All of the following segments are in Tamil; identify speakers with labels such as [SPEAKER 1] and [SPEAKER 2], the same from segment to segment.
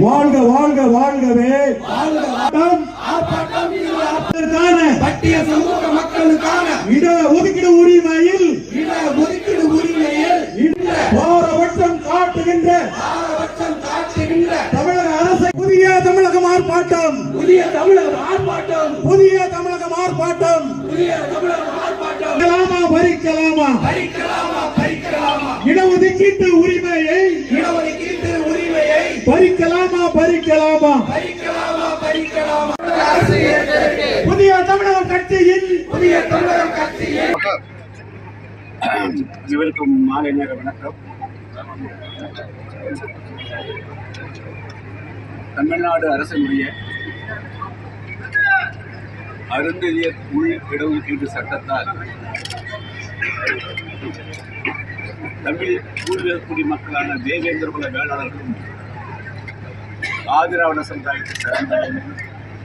[SPEAKER 1] வாழ்க வாழ்க வாழ்கவே
[SPEAKER 2] பட்டிய சமூக மக்களுக்கான
[SPEAKER 1] இட ஒதுக்கீடு உரிமையில் பாரபட்சம் காட்டுகின்ற தமிழக அரசை புதிய தமிழகம் ஆர்ப்பாட்டம் பறிக்கலாமா இடஒதுக்கீட்டு உரிமையை பறிக்கலாமா புதிய தமிழகம் கட்சியின்
[SPEAKER 3] இவருக்கும் மாலை நேர வணக்கம். தமிழ்நாடு அரசினுடைய அருந்ததியர் உள் இடஒதுக்கீடு சட்டத்தால் தமிழ் பூர்வீக குடிமக்களான தேவேந்திர குல வேளாளர்களும் ஆதிராவிட சமுதாயத்தை சார்ந்தவர்களும்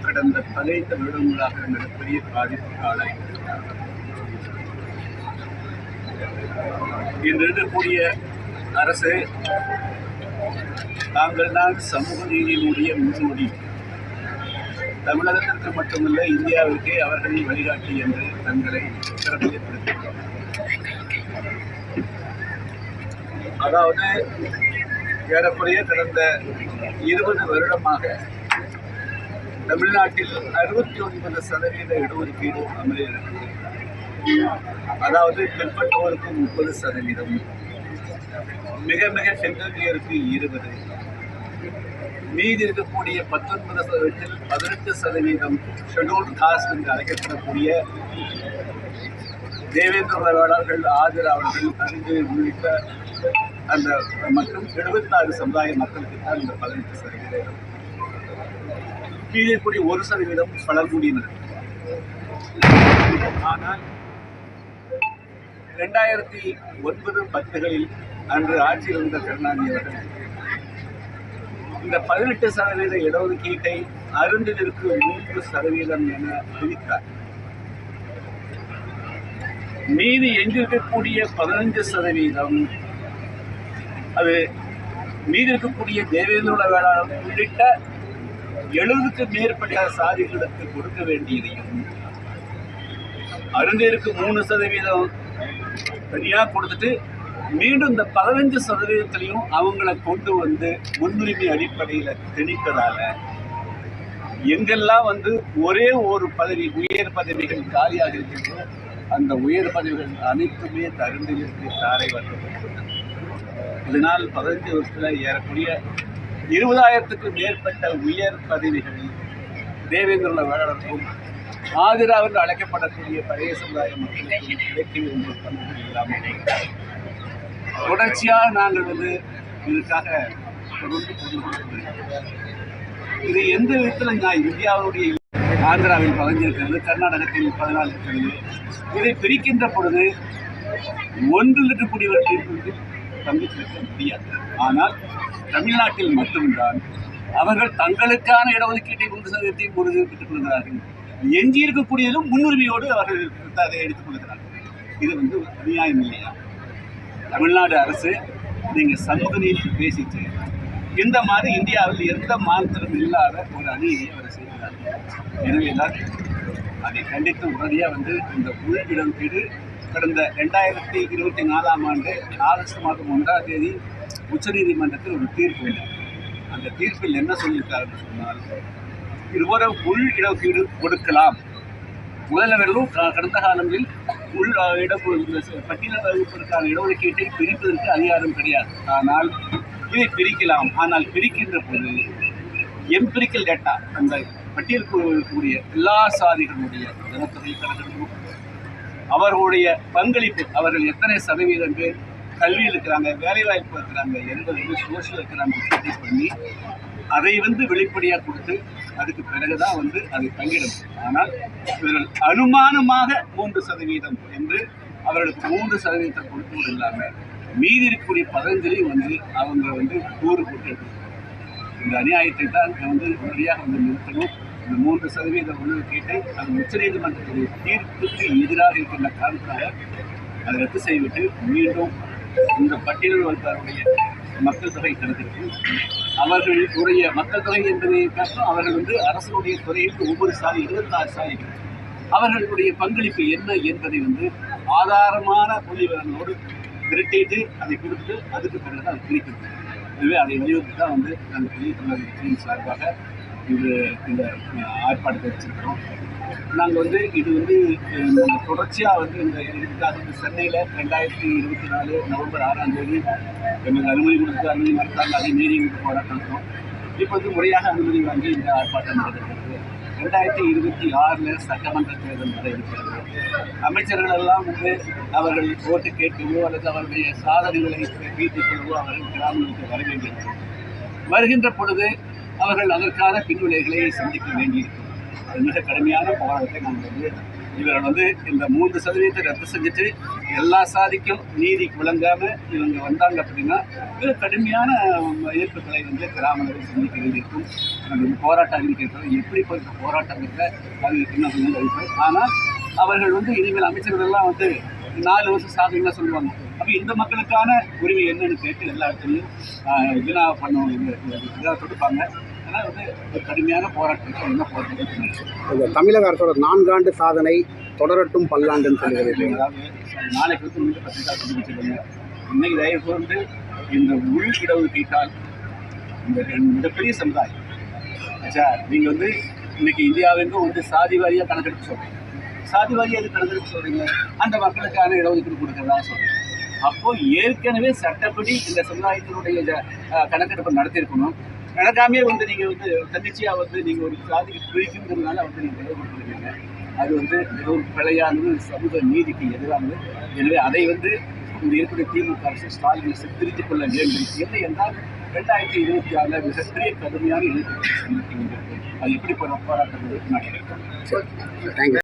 [SPEAKER 3] கடந்த 15 வருடங்களாக மிகப்பெரிய பாதிப்புக்கு ஆளாகியிருக்கிறார்கள். இன்று இருக்கக்கூடிய அரசு தாங்கள் தான் சமூக நீதியினுடைய முன்னோடி, தமிழகத்திற்கு மட்டுமல்ல இந்தியாவிற்கே அவர்களின் வழிகாட்டி என்று தங்களை சிறப்பிப்படுத்தினார். அதாவது ஏறக்குறைய கடந்த 20 வருடமாக தமிழ்நாட்டில் 69% இடஒதுக்கீடு அமலில் இருக்கிறது. அதாவது பிற்பட்டோருக்கு 30%, மிக மிக பின்தங்கியோருக்கு 20%, மீதி இருக்கக்கூடிய 19%, 18% ஷெட்யூல்டு காஸ்ட் என்று அழைக்கப்படக்கூடிய தேவேந்திர வேளாளர்கள், ஆதிராவிடர்கள், அறிஞர் உள்ளிட்ட அந்த மற்றும் 76 சமுதாய மக்களுக்கு தான் இந்த 18%. மீதி கூடிய 1% பழங்குடியினர். ஆனால் 2009-10களில் அன்று ஆட்சியில் இருந்த கருணாநிதி அவர்கள் இந்த 18% இடஒதுக்கீட்டை அருந்ததிற்கு 3% என பிரித்தார். மீதி எஞ்சிருக்கக்கூடிய 15% அது மீதி இருக்கக்கூடிய தேவேந்திர வேளாளர் உள்ளிட்ட 70க்கு மேற்பட்ட சாதிகளுக்கு கொடுக்க வேண்டியதையும், அருந்ததிற்கு 3% தனியாக கொடுத்துட்டு மீண்டும் இந்த 15%லையும் அவங்களை கொண்டு வந்து முன்னுரிமை அடிப்படையில் திணிப்பதால எங்கெல்லாம் ஒரே ஒரு பதவி, உயர் பதவிகள் காலியாக இருக்கின்றோ அந்த உயர் பதவிகள் அனைத்துமே அருந்ததிற்கு தாரை வழங்கப்பட்டுள்ளன. இதனால் 15 வருஷத்தில் ஏறக்கூடிய 20,000க்கு மேற்பட்ட உயர் பதவிகள் தேவேந்திர வேளாளருக்கும் ஆதிராவிடர் என்று அழைக்கப்படக்கூடிய பழைய சமுதாய மக்களுக்கு கிடைக்கவே இல்லாமல் தொடர்ச்சியாக நாங்கள் இதுக்காக இது எந்த விதத்தில் இந்தியாவுடைய ஆந்திராவில் 15 இருக்கிறது, கர்நாடகத்தில் 14 இருக்கிறது. இதை பிரிக்கின்ற பொழுது ஒன்றில் இருக்கக்கூடியவர்கள் பங்கேற்க முடியாது. ஆனால் தமிழ்நாட்டில் மட்டும்தான் அவர்கள் தங்களுக்கான இடஒதுக்கீட்டை 3% உறுதி பெற்றுக் கொள்கிறார்கள். எஞ்சி இருக்கக்கூடியதும் முன்னுரிமையோடு அவர்கள் அதை எடுத்துக் கொள்கிறார்கள். இது அநியாயம் இல்லையா? தமிழ்நாடு அரசு நீங்கள் சமூக நீதி பேசிட்டு இந்த மாதிரி இந்தியாவில் எந்த மாநிலத்திலும் இல்லாத ஒரு அநீதியை அவர் செய்கிறார். எனவே தான் அதை கண்டித்து உடனடியாக இந்த உள் இடஒதுக்கீடு கடந்த 2024ஆம் ஆண்டு ஆகஸ்ட் மாதம் 1ஆம் தேதி உச்சநீதிமன்றத்தில் ஒரு தீர்ப்பு உண்டு. அந்த தீர்ப்பில் என்ன சொல்லியிருக்காருன்னு சொன்னால், இதுபோல உள் இடஒதுக்கீடு கொடுக்கலாம். முதல்வர்களும் கடந்த காலங்களில் உள் பட்டியல் வகுப்பிற்கான இடஒதுக்கீட்டை பிரிப்பதற்கு அதிகாரம் கிடையாது. ஆனால் இதை பிரிக்கலாம். ஆனால் பிரிக்கின்ற போது எம்பிரிக்கல் டேட்டா, அந்த பட்டியலுக்கு இருக்கக்கூடிய எல்லா சாதிகளுடைய ஜனத்தொகை கணக்கெடுப்பும் அவர்களுடைய பங்களிப்பு, அவர்கள் எத்தனை சதவீதம் பேர் கல்வியில் இருக்கிறாங்க, வேலைவாய்ப்பு இருக்கிறாங்க என்பது சோசியல் எக்கனாமிக் பண்ணி அதை வெளிப்படையாக கொடுத்து அதுக்கு பிறகுதான் அதை பங்கிடும். ஆனால் இவர்கள் அனுமானமாக 3% என்று அவர்களுக்கு 3% கொடுப்பது இல்லாமல் மீதி இருக்கக்கூடிய 15 அவங்க கூறு போட்டு இந்த அநியாயத்தை தான் உடனடியாக நிறுத்தணும். இந்த 3% ஒதுக்கீட்டை அது உச்சநீதிமன்றத்துடைய தீர்ப்புக்கு எதிராக இருக்கின்ற காரணத்தால் அதை ரத்து செய்துவிட்டு மீண்டும் இந்த பட்டியல் வகுப்பாருடைய மக்கள் தொகை கணக்கெடுப்பு. அவர்களுடைய மக்கள் தொகை என்பதை காட்டும் அவர்கள் வந்து அரசுடைய துறையில் ஒவ்வொரு சாதி 26 சாதிகள் அவர்களுடைய பங்களிப்பு என்ன என்பதை வந்து ஆதாரமான புள்ளிவிவரங்களோடு திரட்டிட்டு அதை கொடுத்து அதுக்கு பிறகு அதை பிரிக்கிறது. எனவே அதை வலியுறுத்தி தான் வந்து நாங்கள் பெரிய தமிழக கட்சியின் சார்பாக இந்த ஆர்ப்பாட்டத்தை வச்சிருக்கிறோம். நாங்கள் வந்து இது வந்து தொடர்ச்சியாக வந்து இந்த சென்னையில் 2024 நவம்பர் 6ஆம் தேதி எங்களுக்கு அனுமதி கொடுத்து அனுமதி மறுத்தாங்க. அதை மீறி போராட்டம் நடத்தும். இப்போ வந்து முறையாக அனுமதி வாங்கி இந்த ஆர்ப்பாட்டம் நடைபெறுகிறது. 2026 சட்டமன்ற தேர்தல் வர இருக்கிறது. அமைச்சர்கள் எல்லாம் வந்து அவர்கள் ஓட்டு கேட்கவோ அல்லது அவர்களுடைய சாதனைகளை வீட்டிக் கொள்ளவோ அவர்கள் கிராமங்களுக்கு வர வேண்டியிருக்கிறது. வருகின்ற பொழுது அவர்கள் அதற்கான பின்விளைவுகளை சந்திக்க வேண்டியிருக்கும். அது மிக கடுமையான போராட்டத்தை நாங்கள் வந்து இவர்கள் வந்து இந்த 3% ரத்து செஞ்சுட்டு எல்லா சாதிக்கும் நீதி வழங்காமல் இவங்க வந்தாங்க அப்படின்னா மிக கடுமையான எதிர்ப்புகளை வந்து கிராமங்கள் சந்திக்க வேண்டியிருக்கும். அந்த போராட்ட அறிவிக்கிறது எப்படி போயிருக்க போராட்டங்கிறத அறிவிக்கணும் அறிவிப்பேன். ஆனால் அவர்கள் வந்து இனிமேல் அமைச்சர்கள்லாம் வந்து 4 வருஷம் சாதனைலாம் சொல்லுவாங்க. அப்போ இந்த மக்களுக்கான உரிமை என்னன்னு கேட்டு எல்லா இடத்துலையும் வினா பண்ணுவாங்க, இதாக கொடுப்பாங்க. அதனால் வந்து ஒரு கடுமையான போராட்டத்தை என்ன போராட்டம்
[SPEAKER 4] தமிழக அரசோட 4 ஆண்டு சாதனை தொடரட்டும் பல்லாண்டுன்னு சொல்லுகிறது.
[SPEAKER 3] அதாவது நாளைக்கு வந்து உங்களுக்கு பத்திரிகா தெரிவிச்சிருக்காங்க. இன்னைக்கு தயவு கூர்ந்து இந்த உள் இடஒதுக்கீட்டால் இந்த மிகப்பெரிய சமுதாயம் சார் நீங்கள் வந்து இன்னைக்கு இந்தியாவெங்கும் வந்து சாதி வாரியாக கணக்கெடுப்பு சொல்கிறீங்க. சாதி வாரியாக அது கணக்கெடுப்பு சொல்கிறீங்க, அந்த மக்களுக்கான இடஒதுக்கீடு கொடுக்குறதா சொல்கிறீங்க. அப்போது ஏற்கனவே சட்டப்படி இந்த சமுதாயத்தினுடைய கணக்கெடுப்பு நடத்தியிருக்கணும். நடக்காமே வந்து நீங்கள் வந்து தன்னிச்சையாக வந்து நீங்கள் ஒரு சாதிக்கு பிரிக்குங்கிறதுனால வந்து நீங்கள் விலை கொடுத்துருக்கீங்க. அது வந்து மிகவும் பிழையானது, சமூக நீதிக்கு எதிரானது. எனவே அதை வந்து இந்த இருக்கிற திமுக அரசு ஸ்டாலின் அரசு திருத்திக் கொள்ள வேண்டும். இல்லை என்றால் 2026 மிகப்பெரிய கடுமையான எதிர்ப்பு சந்திக்கின்றது. அது எப்படி போராட்டம் நடக்கும்.
[SPEAKER 4] தேங்க்யூ.